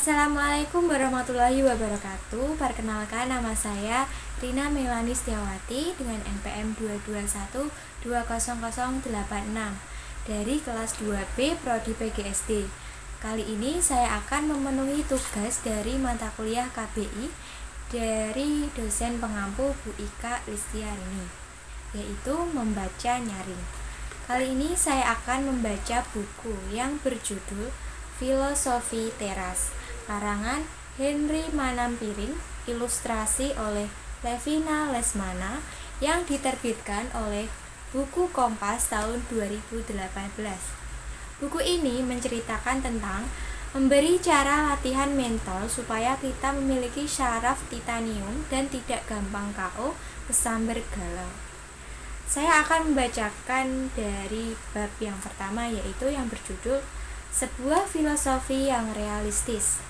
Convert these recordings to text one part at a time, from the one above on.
Assalamualaikum warahmatullahi wabarakatuh. Perkenalkan, nama saya Rina Melani Setiawati dengan NPM 221200086 dari kelas 2B Prodi PGSD. Kali ini saya akan memenuhi tugas dari mata kuliah KBI dari dosen pengampu Bu Ika Listiarini, yaitu membaca nyaring. Kali ini saya akan membaca buku yang berjudul Filosofi Teras, karangan Henry Manampiring, ilustrasi oleh Levina Lesmana, yang diterbitkan oleh Buku Kompas tahun 2018. Buku ini menceritakan tentang memberi cara latihan mental supaya kita memiliki syaraf titanium dan tidak gampang KO kesamber galau. Saya akan membacakan dari bab yang pertama, yaitu yang berjudul Sebuah Filosofi yang Realistis.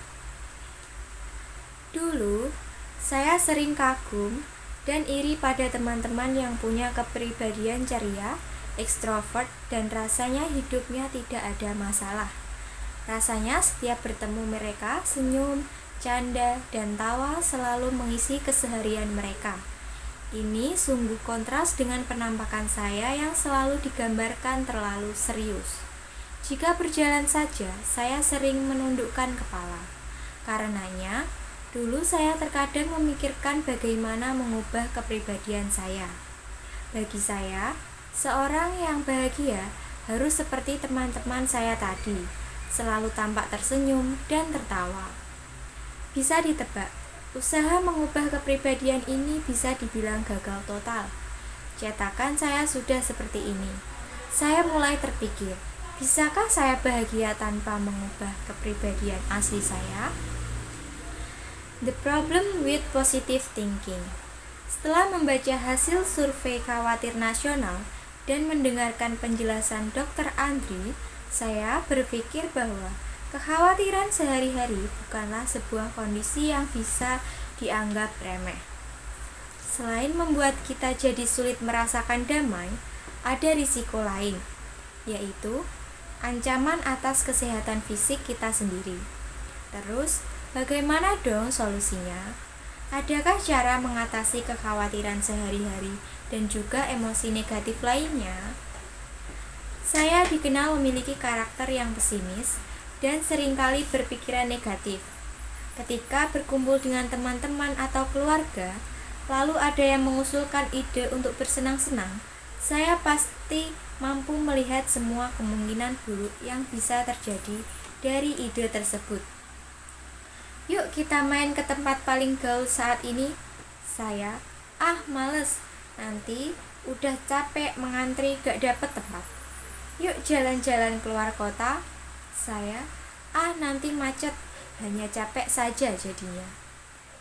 Dulu, saya sering kagum dan iri pada teman-teman yang punya kepribadian ceria, ekstrovert, dan rasanya hidupnya tidak ada masalah. Rasanya setiap bertemu mereka, senyum, canda, dan tawa selalu mengisi keseharian mereka. Ini sungguh kontras dengan penampakan saya yang selalu digambarkan terlalu serius. Jika berjalan saja, saya sering menundukkan kepala. Karenanya, dulu saya terkadang memikirkan bagaimana mengubah kepribadian saya. Bagi saya, seorang yang bahagia harus seperti teman-teman saya tadi, selalu tampak tersenyum dan tertawa. Bisa ditebak, usaha mengubah kepribadian ini bisa dibilang gagal total. Cetakan saya sudah seperti ini. Saya mulai terpikir, bisakah saya bahagia tanpa mengubah kepribadian asli saya? The Problem with Positive Thinking. Setelah membaca hasil survei khawatir nasional dan mendengarkan penjelasan Dr. Andri, saya berpikir bahwa kekhawatiran sehari-hari bukanlah sebuah kondisi yang bisa dianggap remeh. Selain membuat kita jadi sulit merasakan damai, ada risiko lain, yaitu ancaman atas kesehatan fisik kita sendiri. Terus, bagaimana dong solusinya? Adakah cara mengatasi kekhawatiran sehari-hari dan juga emosi negatif lainnya? Saya dikenal memiliki karakter yang pesimis dan seringkali berpikiran negatif. Ketika berkumpul dengan teman-teman atau keluarga, lalu ada yang mengusulkan ide untuk bersenang-senang, saya pasti mampu melihat semua kemungkinan buruk yang bisa terjadi dari ide tersebut. Yuk kita main ke tempat paling gaul saat ini. Saya, males, nanti udah capek mengantri gak dapet tempat. Yuk jalan-jalan keluar kota. Saya, nanti macet, hanya capek saja jadinya.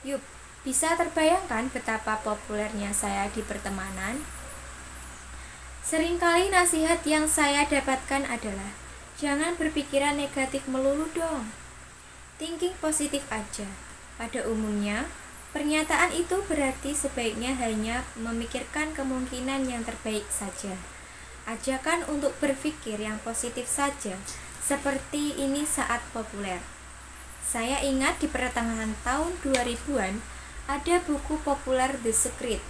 Yuk, bisa terbayangkan betapa populernya saya di pertemanan? Seringkali nasihat yang saya dapatkan adalah, jangan berpikiran negatif melulu dong. Thinking positif aja. Pada umumnya, pernyataan itu berarti sebaiknya hanya memikirkan kemungkinan yang terbaik saja. Ajakan untuk berpikir yang positif saja, seperti ini saat populer. Saya ingat di pertengahan tahun 2000-an, ada buku populer The Secret,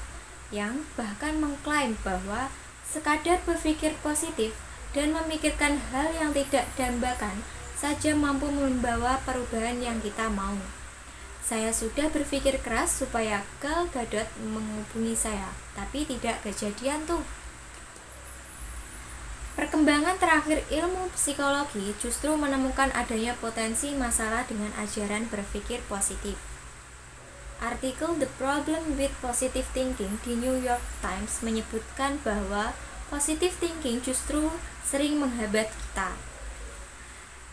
yang bahkan mengklaim bahwa sekadar berpikir positif dan memikirkan hal yang tidak dambakan saja mampu membawa perubahan yang kita mau. Saya sudah berpikir keras supaya Gal Gadot menghubungi saya, tapi tidak kejadian tuh. Perkembangan terakhir ilmu psikologi justru menemukan adanya potensi masalah dengan ajaran berpikir positif. Artikel The Problem with Positive Thinking di New York Times menyebutkan bahwa positive thinking justru sering menghambat kita.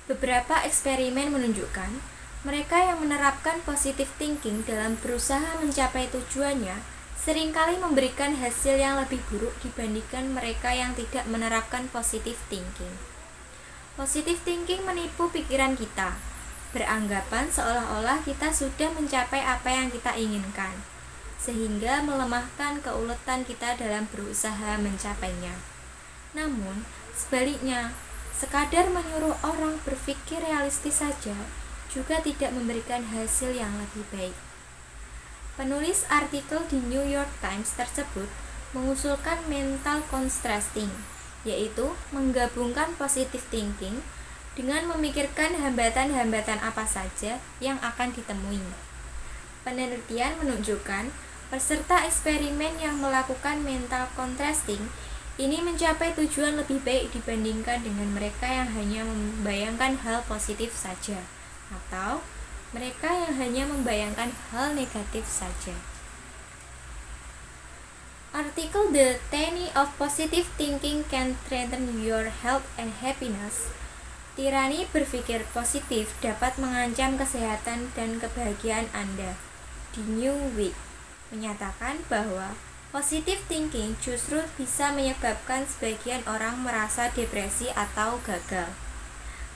Beberapa eksperimen menunjukkan mereka yang menerapkan positive thinking dalam berusaha mencapai tujuannya seringkali memberikan hasil yang lebih buruk dibandingkan mereka yang tidak menerapkan positive thinking. Positive thinking menipu pikiran kita, beranggapan seolah-olah kita sudah mencapai apa yang kita inginkan, sehingga melemahkan keuletan kita dalam berusaha mencapainya. Namun, sebaliknya, sekadar menyuruh orang berpikir realistis saja juga tidak memberikan hasil yang lebih baik. Penulis artikel di New York Times tersebut mengusulkan mental contrasting, yaitu menggabungkan positive thinking dengan memikirkan hambatan-hambatan apa saja yang akan ditemui. Penelitian menunjukkan peserta eksperimen yang melakukan mental contrasting ini mencapai tujuan lebih baik dibandingkan dengan mereka yang hanya membayangkan hal positif saja atau mereka yang hanya membayangkan hal negatif saja. Artikel The Tyranny of Positive Thinking Can Threaten Your Health and Happiness. Tirani berpikir positif dapat mengancam kesehatan dan kebahagiaan Anda. Di New Week menyatakan bahwa positive thinking justru bisa menyebabkan sebagian orang merasa depresi atau gagal,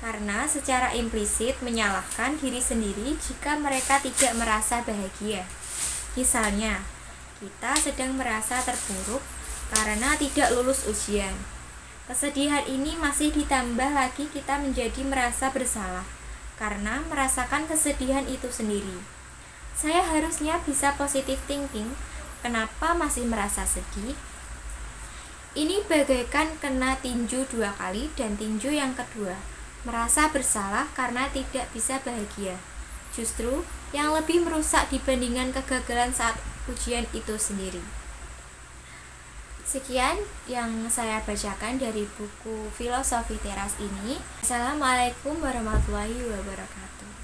karena secara implisit menyalahkan diri sendiri jika mereka tidak merasa bahagia. Misalnya, kita sedang merasa terpuruk karena tidak lulus ujian. Kesedihan ini masih ditambah lagi kita menjadi merasa bersalah karena merasakan kesedihan itu sendiri. Saya harusnya bisa positive thinking, kenapa masih merasa sedih? Ini bagaikan kena tinju 2 kali dan tinju yang kedua, merasa bersalah karena tidak bisa bahagia. Justru yang lebih merusak dibandingkan kegagalan saat ujian itu sendiri. Sekian yang saya bacakan dari buku Filosofi Teras ini. Assalamualaikum warahmatullahi wabarakatuh.